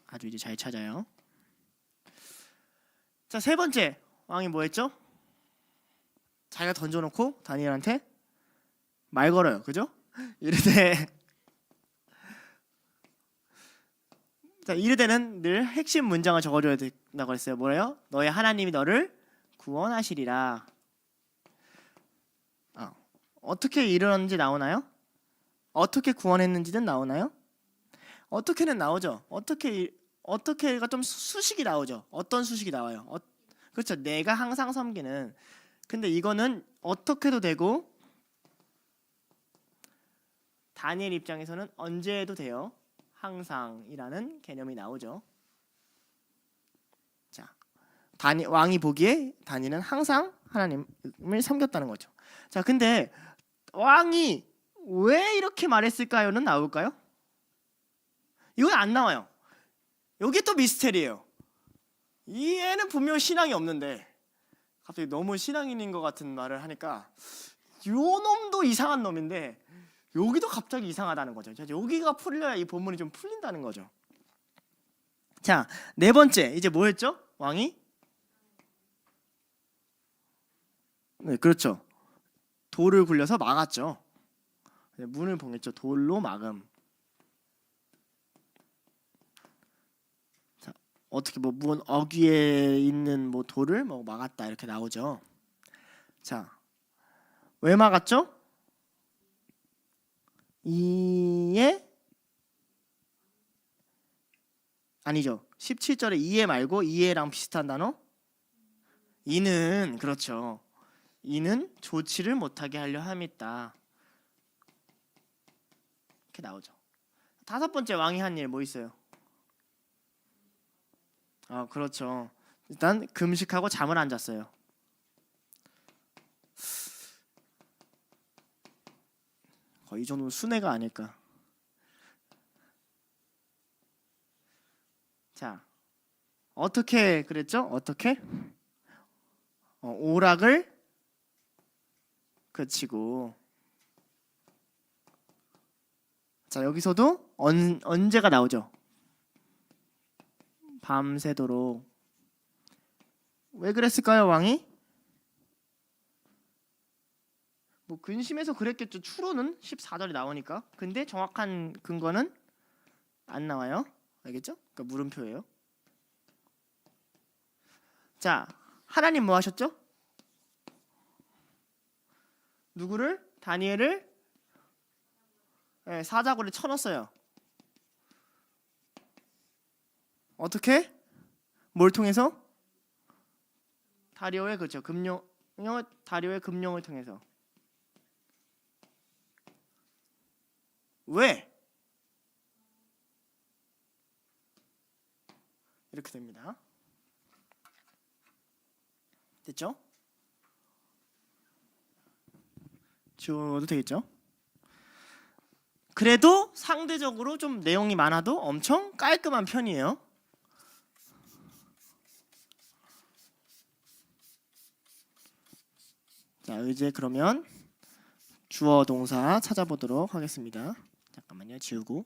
아주 이제 잘 찾아요. 자, 세 번째 왕이 뭐 했죠? 자기가 던져 놓고 다니엘한테 말 걸어요. 그죠? 이르되 자, 이르되는 늘 핵심 문장을 적어줘야 된다고 했어요. 뭐래요? 너의 하나님이 너를 구원하시리라. 어떻게 이르는지 나오나요? 어떻게 구원했는지는 나오나요? 어떻게는 나오죠. 어떻게가 좀 수식이 나오죠. 어떤 수식이 나와요? 그렇죠. 내가 항상 섬기는. 근데 이거는 어떻게도 되고 다니엘 입장에서는 언제 해도 돼요. 항상이라는 개념이 나오죠. 자, 왕이 보기에 다니엘은 항상 하나님을 섬겼다는 거죠. 자, 근데 왕이 왜 이렇게 말했을까요는 나올까요? 이건 안 나와요. 여기 또 미스테리예요. 이 애는 분명 신앙이 없는데 갑자기 너무 신앙인인 것 같은 말을 하니까 요 놈도 이상한 놈인데 여기도 갑자기 이상하다는 거죠. 여기가 풀려야 이 본문이 좀 풀린다는 거죠. 자, 네 번째 이제 뭐였죠? 왕이? 네, 그렇죠. 돌을 굴려서 막았죠. 문을 봉했죠. 돌로 막음. 자, 어떻게 문 어귀에 있는 돌을 막았다 이렇게 나오죠. 자, 왜 막았죠? 이에 아니죠. 17절에 이에 말고 이에랑 비슷한 단어? 이는 그렇죠. 이는 조치를 못하게 하려 함이다. 이렇게 나오죠. 다섯 번째 왕이 한 일 뭐 있어요? 그렇죠. 일단 금식하고 잠을 안 잤어요. 거의 이 정도는 순회가 아닐까. 자, 어떻게 그랬죠? 어떻게? 오락을 그치고. 자, 여기서도 언제가 나오죠? 밤새도록. 왜 그랬을까요, 왕이? 근심해서 그랬겠죠. 추론은 14절에 나오니까. 근데 정확한 근거는 안 나와요. 알겠죠? 그러니까 물음표예요. 자, 하나님 뭐 하셨죠? 누구를? 다니엘을 사자굴에 쳐넣었어요. 어떻게? 뭘 통해서? 다리오의 그렇죠. 다리오의 금령을 통해서. 왜? 이렇게 됩니다. 됐죠? 지워도 되겠죠? 그래도 상대적으로 좀 내용이 많아도 엄청 깔끔한 편이에요. 자, 이제 그러면 주어 동사 찾아보도록 하겠습니다. 잠깐만요. 지우고.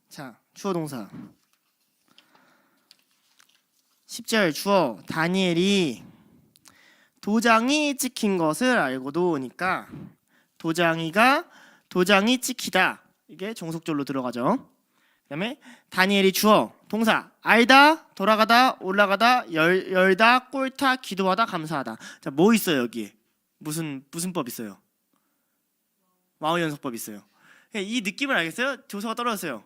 자, 주어 동사 10절 주어 다니엘이 도장이 찍힌 것을 알고도 오니까 도장이 찍히다, 이게 종속절로 들어가죠. 그 다음에 다니엘이 주어 동사 알다, 돌아가다, 올라가다, 열다, 꼴타, 기도하다, 감사하다. 자, 뭐 있어요 여기에? 무슨 법 있어요? 와우 연속법 있어요. 이 느낌을 알겠어요? 조서가 떨어졌어요.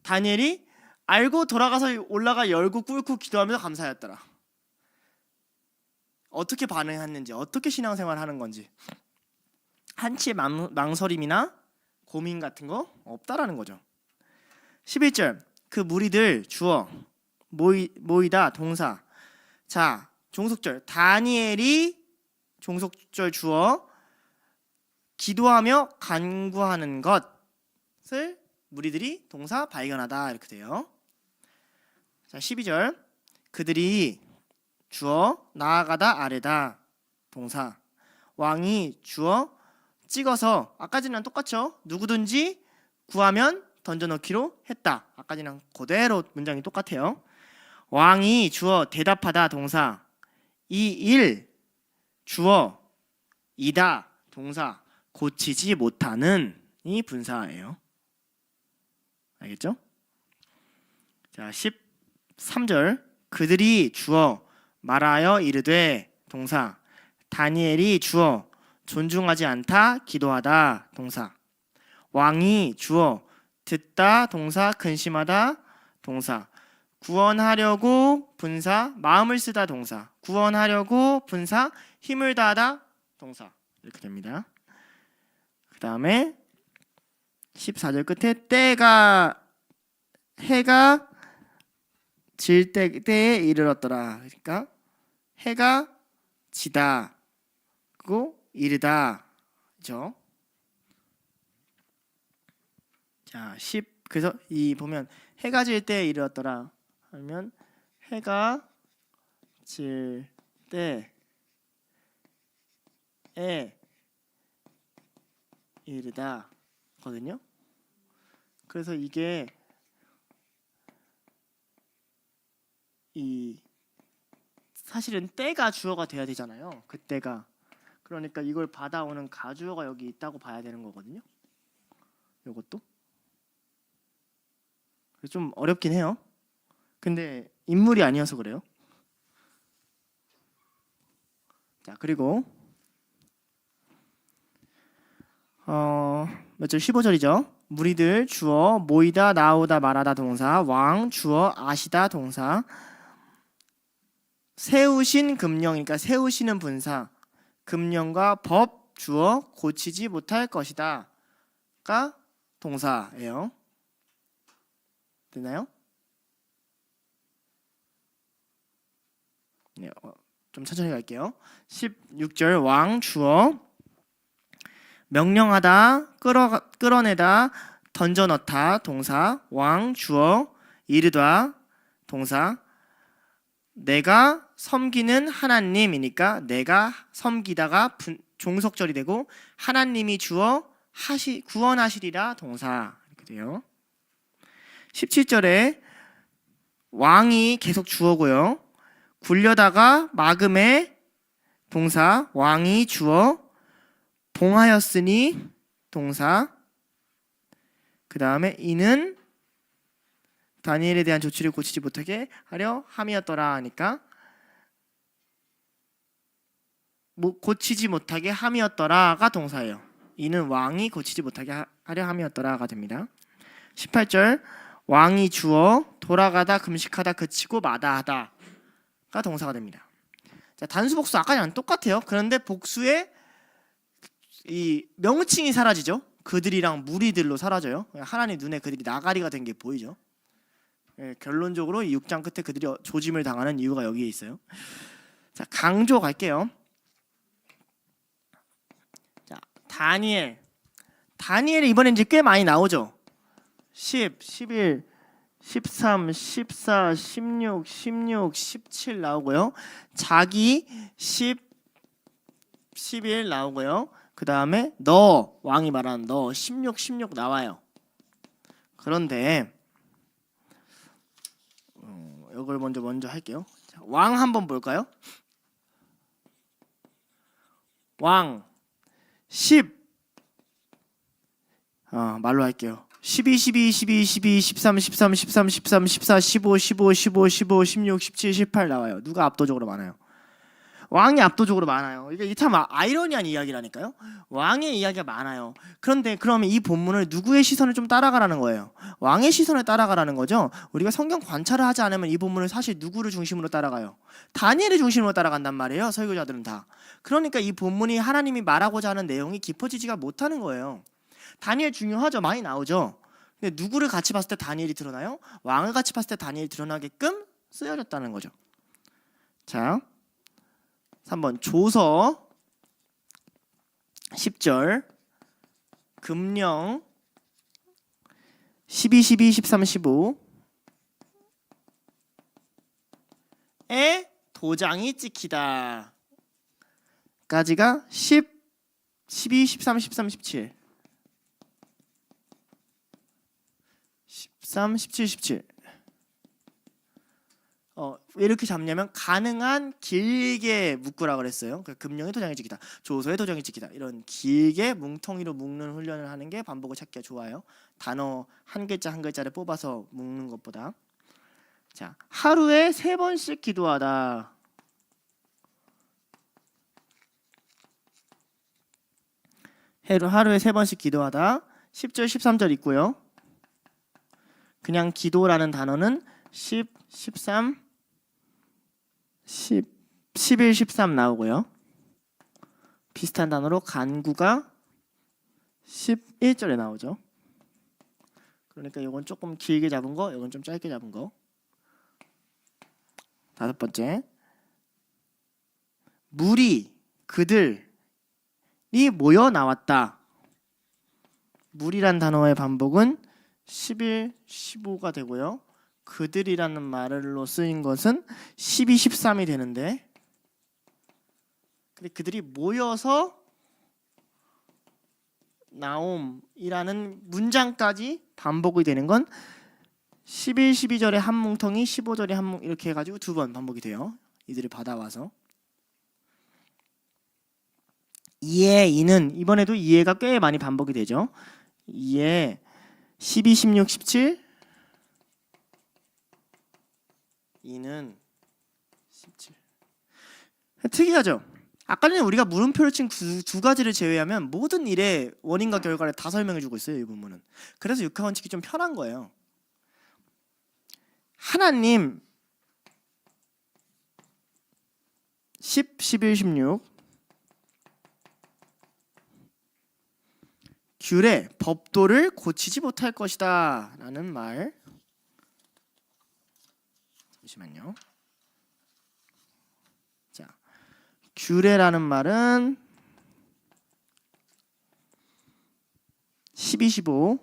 다니엘이 알고 돌아가서 올라가 열고 꿇고 기도하면서 감사하였더라. 어떻게 반응했는지, 어떻게 신앙생활을 하는 건지 한치의 망설임이나 고민 같은 거 없다라는 거죠. 11절 그 무리들 주어 모이다 동사. 자, 종속절 다니엘이 종속절 주어 기도하며 간구하는 것을 무리들이 동사 발견하다 이렇게 돼요. 자, 12절 그들이 주어 나아가다 아래다 동사. 왕이 주어 찍어서 아까지랑 똑같죠? 누구든지 구하면 던져넣기로 했다. 아까지랑 그대로 문장이 똑같아요. 왕이 주어 대답하다 동사. 이 일 주어 이다 동사. 고치지 못하는 이 분사예요. 알겠죠? 자, 13절 그들이 주어 말하여 이르되 동사. 다니엘이 주어 존중하지 않다 기도하다 동사. 왕이 주어 듣다 동사. 근심하다 동사. 구원하려고 분사. 마음을 쓰다 동사. 구원하려고 분사. 힘을 다하다 동사. 이렇게 됩니다. 그 다음에 14절 끝에 해가 질 때에 이르렀더라. 그러니까 해가 지다 그리고 이르다, 그죠? 자, 그래서 이 보면 해가 질 때에 이르렀더라 하면 해가 질 때에 이르다 거든요. 그래서 이게 사실은 때가 주어가 돼야 되잖아요. 그때가. 그러니까 이걸 받아오는 가주어가 여기 있다고 봐야 되는 거거든요. 이것도 좀 어렵긴 해요. 근데 인물이 아니어서 그래요. 자, 그리고 몇 절? 15절이죠. 무리들 주어 모이다 나오다 말하다 동사. 왕 주어 아시다 동사. 세우신 금령이니까 세우시는 분사. 금령과 법 주어 고치지 못할 것이다가 동사예요. 되나요? 네, 좀 천천히 갈게요. 16절 왕 주어 명령하다 끌어내다 던져넣다 동사. 왕 주어 이르다 동사. 내가 섬기는 하나님이니까 내가 섬기다가 종속절이 되고 하나님이 주어 구원하시리라 동사 이렇게 돼요. 17절에 왕이 계속 주어고요. 굴려다가 막음에 동사. 왕이 주어 봉하였으니 동사. 그 다음에 이는 다니엘에 대한 조치를 고치지 못하게 하려 함이었더라 하니까 고치지 못하게 함이었더라가 동사예요. 이는 왕이 고치지 못하게 하려 함이었더라가 됩니다. 18절 왕이 주어 돌아가다 금식하다 그치고 마다하다가 동사가 됩니다. 자, 단수 복수 아까랑 똑같아요. 그런데 복수에 이 명칭이 사라지죠. 그들이랑 무리들로 사라져요. 하나님 눈에 그들이 나가리가 된 게 보이죠. 예, 결론적으로 이 6장 끝에 그들이 조짐을 당하는 이유가 여기에 있어요. 자, 강조 갈게요. 자, 다니엘이 이번에 이제 꽤 많이 나오죠. 10, 11, 13, 14, 16, 17 나오고요. 자기 10, 11 나오고요. 그 다음에 너, 왕이 말하는 너 16 나와요. 그런데 이걸 먼저 할게요. 자, 왕 한번 볼까요? 왕 10 말로 할게요. 12, 13, 14, 15, 16, 17, 18 나와요. 누가 압도적으로 많아요? 왕이 압도적으로 많아요. 이게 참 아이러니한 이야기라니까요. 왕의 이야기가 많아요. 그런데 그러면 이 본문을 누구의 시선을 좀 따라가라는 거예요? 왕의 시선을 따라가라는 거죠. 우리가 성경 관찰을 하지 않으면 이 본문을 사실 누구를 중심으로 따라가요? 다니엘을 중심으로 따라간단 말이에요. 설교자들은 다. 그러니까 이 본문이 하나님이 말하고자 하는 내용이 깊어지지가 못하는 거예요. 다니엘 중요하죠. 많이 나오죠. 근데 누구를 같이 봤을 때 다니엘이 드러나요? 왕을 같이 봤을 때 다니엘이 드러나게끔 쓰여졌다는 거죠. 자, 3번 조서 10절 금령 12, 13, 15에 도장이 찍히다 까지가 10, 12, 13, 17 13, 17, 17 왜 이렇게 잡냐면 가능한 길게 묶으라 그랬어요. 그러니까 금령의 도장이 찍히다, 조서의 도장이 찍히다 이런 길게 뭉텅이로 묶는 훈련을 하는 게 반복을 찾기가 좋아요. 단어 한 글자 한 글자를 뽑아서 묶는 것보다. 자, 하루에 3번씩 기도하다. 하루에 3번씩 기도하다. 10절 13절 있고요. 그냥 기도라는 단어는 10, 13, 11, 13 나오고요. 비슷한 단어로 간구가 11절에 나오죠. 그러니까 이건 조금 길게 잡은 거, 이건 좀 짧게 잡은 거. 5번째, 무리, 그들이 모여 나왔다. 무리란 단어의 반복은 11, 15가 되고요. 그들이라는 말로 쓰인 것은 12, 13이 되는데, 근데 그들이 모여서 나옴이라는 문장까지 반복이 되는 건 11, 12절에 한 뭉텅이, 15절에 한 뭉 이렇게 해가지고 2번 반복이 돼요. 이들이 받아와서. 이에 이는 이번에도 이해가 꽤 많이 반복이 되죠. 이에 12, 16, 17 이는 17 특이하죠. 아까 전에 우리가 물음표를 친 두 가지를 제외하면 모든 일의 원인과 결과를 다 설명해주고 있어요. 이 부분은. 그래서 육하원칙이 좀 편한 거예요. 하나님 10, 11, 16 규례, 법도를 고치지 못할 것이다 라는 말. 잠시만요. 자, 규례라는 말은 12, 15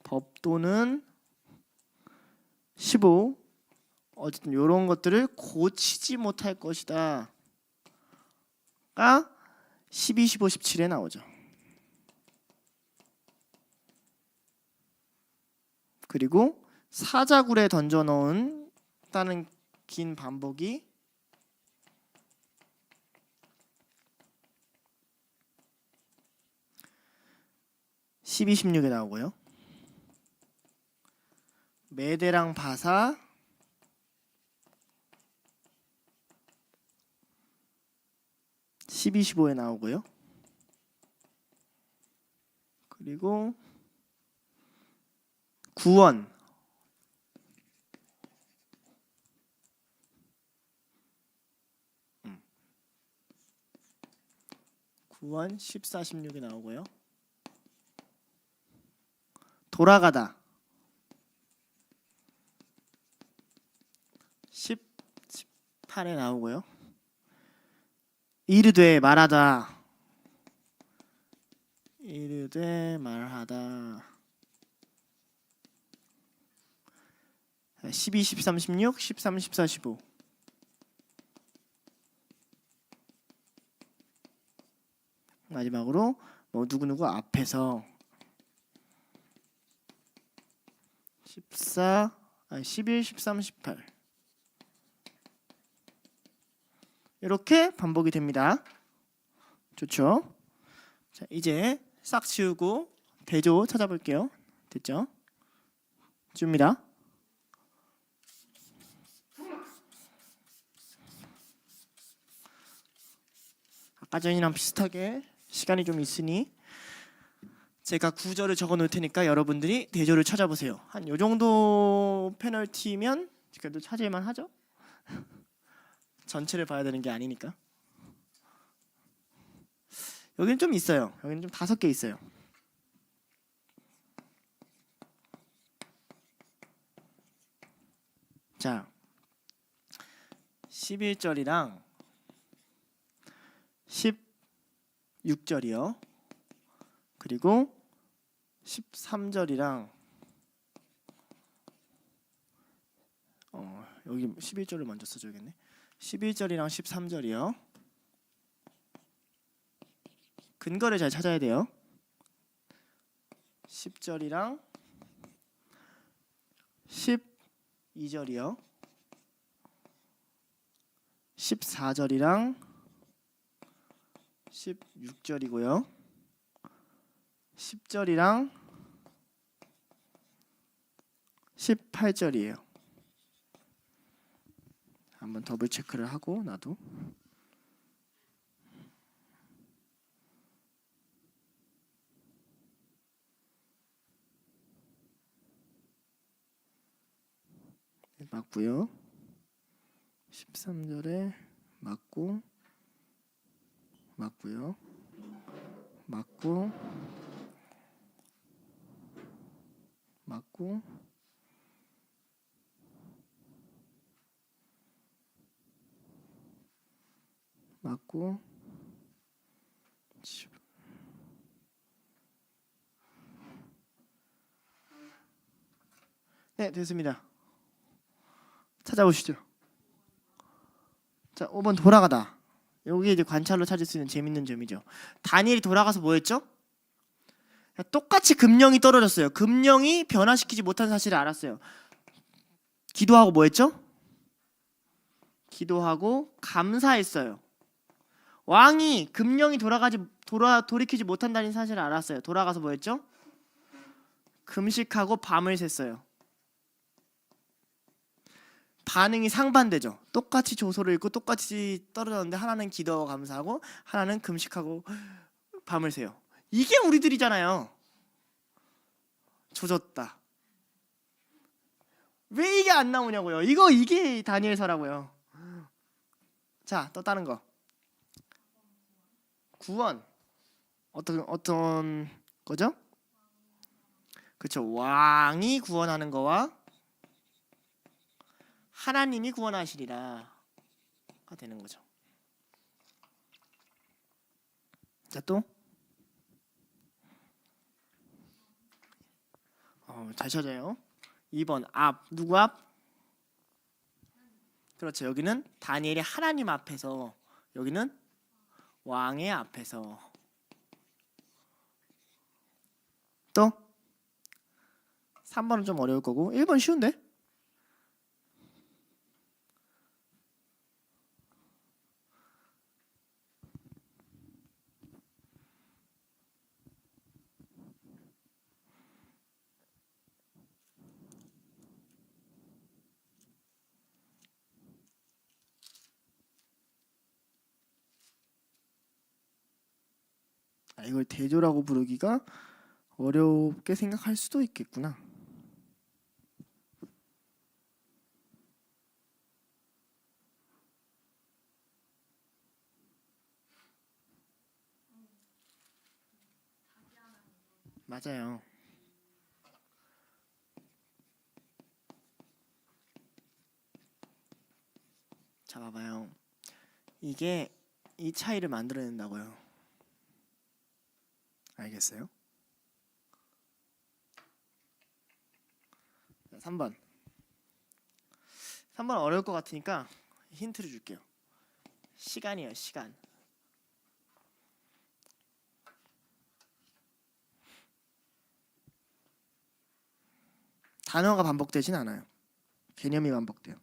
법도는 15 어쨌든 이런 것들을 고치지 못할 것이다 가 12, 15, 17에 나오죠. 그리고 사자굴에 던져 넣은다는 긴 반복이 12, 16에 나오고요. 메대랑 바사 12, 15에 나오고요. 그리고 구원 구원 14, 16이 나오고요. 돌아가다 18에 나오고요. 이르되 말하다 12, 13, 16, 13, 14, 15. 마지막으로 뭐 누구누구 앞에서 11, 13, 18 이렇게 반복이 됩니다. 좋죠? 자, 이제 싹 지우고 대조 찾아볼게요. 됐죠? 지웁니다. 아까 전이랑 비슷하게 시간이 좀 있으니 제가 구절을 적어 놓을 테니까 여러분들이 대조를 찾아보세요. 한 요 정도 페널티면 그래도 찾을만 하죠? 전체를 봐야 되는 게 아니니까. 여기는 좀 있어요. 여기는 좀 5개 있어요. 자, 11절이랑 16절이요. 그리고 13절이랑 여기 11절을 먼저 써줘야겠네. 11절이랑 13절이요. 근거를 잘 찾아야 돼요. 10절이랑 12절이요. 14절이랑 16절이고요. 10절이랑 18절이에요. 한번 더블 체크를 하고 나도 맞고요. 13절에 맞고 맞고요. 맞고 맞고 맞고 네, 됐습니다. 찾아보시죠. 자, 5번 돌아가다. 여기 이제 관찰로 찾을 수 있는 재밌는 점이죠. 다니엘이 돌아가서 뭐 했죠? 똑같이 금령이 떨어졌어요. 금령이 변화시키지 못한 사실을 알았어요. 기도하고 뭐 했죠? 기도하고 감사했어요. 왕이 금령이 돌이키지 못한다는 사실을 알았어요. 돌아가서 뭐 했죠? 금식하고 밤을 샜어요. 반응이 상반되죠. 똑같이 조소를 읽고 똑같이 떨어졌는데 하나는 기도하고 감사하고 하나는 금식하고 밤을 새요. 이게 우리들이잖아요. 조졌다. 왜 이게 안 나오냐고요. 이게 다니엘서라고요. 자, 또 다른 거. 구원. 어떤 거죠? 그렇죠. 왕이 구원하는 거와 하나님이 구원하시리라가 되는 거죠. 자, 또 잘 찾아요. 2번 앞. 누구 앞? 그렇죠. 여기는 다니엘이 하나님 앞에서, 여기는 왕의 앞에서. 또 3번은 좀 어려울 거고 1번 쉬운데? 이걸 대조라고 부르기가 어렵게 생각할 수도 있겠구나. 맞아요. 자, 봐봐요. 이게 이 차이를 만들어낸다고요. 알겠어요? 3번. 3번 어려울 것 같으니까 힌트를 줄게요. 시간이에요, 시간. 단어가 반복되진 않아요. 개념이 반복돼요.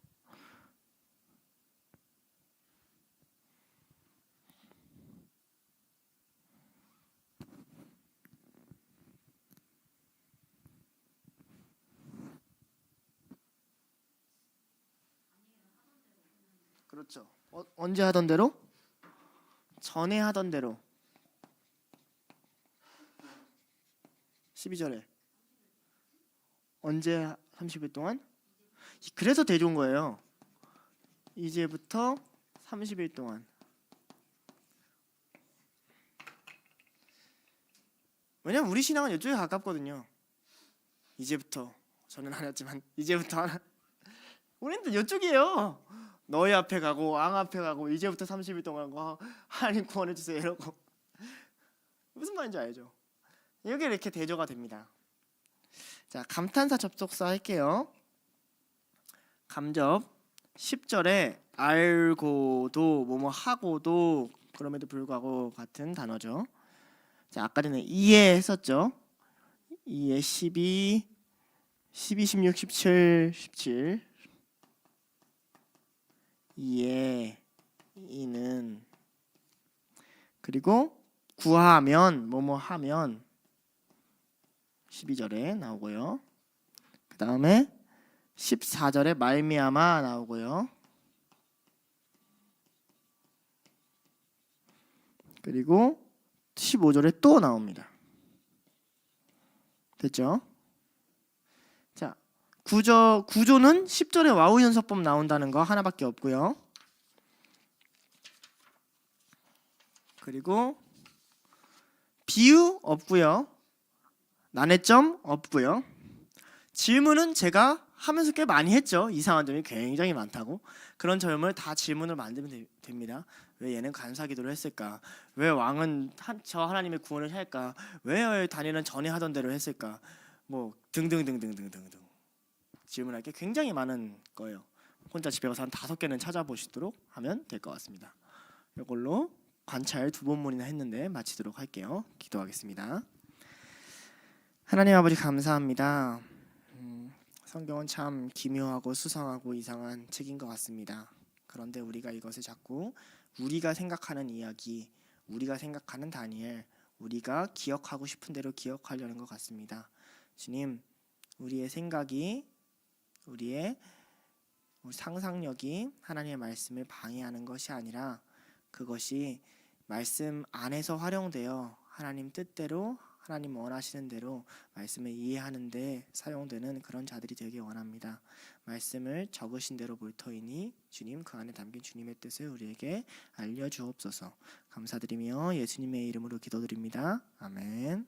그렇죠. 언제 하던 대로? 전에 하던 대로. 12절에 언제 30일 동안? 그래서 되게 좋은 거예요. 이제부터 30일 동안. 왜냐면 우리 신앙은 이쪽에 가깝거든요. 이제부터. 저는 안 했지만 이제부터 하나. 우리는 이쪽이에요. 너희 앞에 가고 왕 앞에 가고 이제부터 30일 동안 하나님 구원해 주세요 이러고. 무슨 말인지 알죠? 이게 이렇게 대조가 됩니다. 자, 감탄사 접속사 할게요. 감접 10절에 알고도 뭐뭐 하고도 그럼에도 불구하고 같은 단어죠. 자, 아까 전에 이해 했었죠. 이해 12 16 17 17 이해 이는 그리고 구하면 뭐뭐 하면 12절에 나오고요. 그 다음에 14절에 말미암아 나오고요. 그리고 15절에 또 나옵니다. 됐죠? 자, 구조는 10절에 와우 연속법 나온다는 거 하나밖에 없고요. 그리고 비유 없고요. 난해점 없고요. 질문은 제가 하면서 꽤 많이 했죠. 이상한 점이 굉장히 많다고. 그런 점을 다 질문을 만들면 됩니다. 왜 얘는 간사기도를 했을까? 왜 왕은 저 하나님의 구원을 할까? 왜 다니엘은 전에 하던 대로 했을까? 뭐 등등등등등등등 질문할 게 굉장히 많은 거예요. 혼자 집에 가서 한 5개는 찾아보시도록 하면 될 것 같습니다. 이걸로 관찰 2번문이나 했는데 마치도록 할게요. 기도하겠습니다. 하나님 아버지 감사합니다. 성경은 참 기묘하고 수상하고 이상한 책인 것 같습니다. 그런데 우리가 이것을 자꾸 우리가 생각하는 이야기, 우리가 생각하는 다니엘, 우리가 기억하고 싶은 대로 기억하려는 것 같습니다. 주님, 우리의 생각이, 우리의 상상력이 하나님의 말씀을 방해하는 것이 아니라 그것이 말씀 안에서 활용되어 하나님 뜻대로 하나님 원하시는 대로 말씀을 이해하는 데 사용되는 그런 자들이 되길 원합니다. 말씀을 적으신 대로 볼 터이니 주님 그 안에 담긴 주님의 뜻을 우리에게 알려주옵소서. 감사드리며 예수님의 이름으로 기도드립니다. 아멘.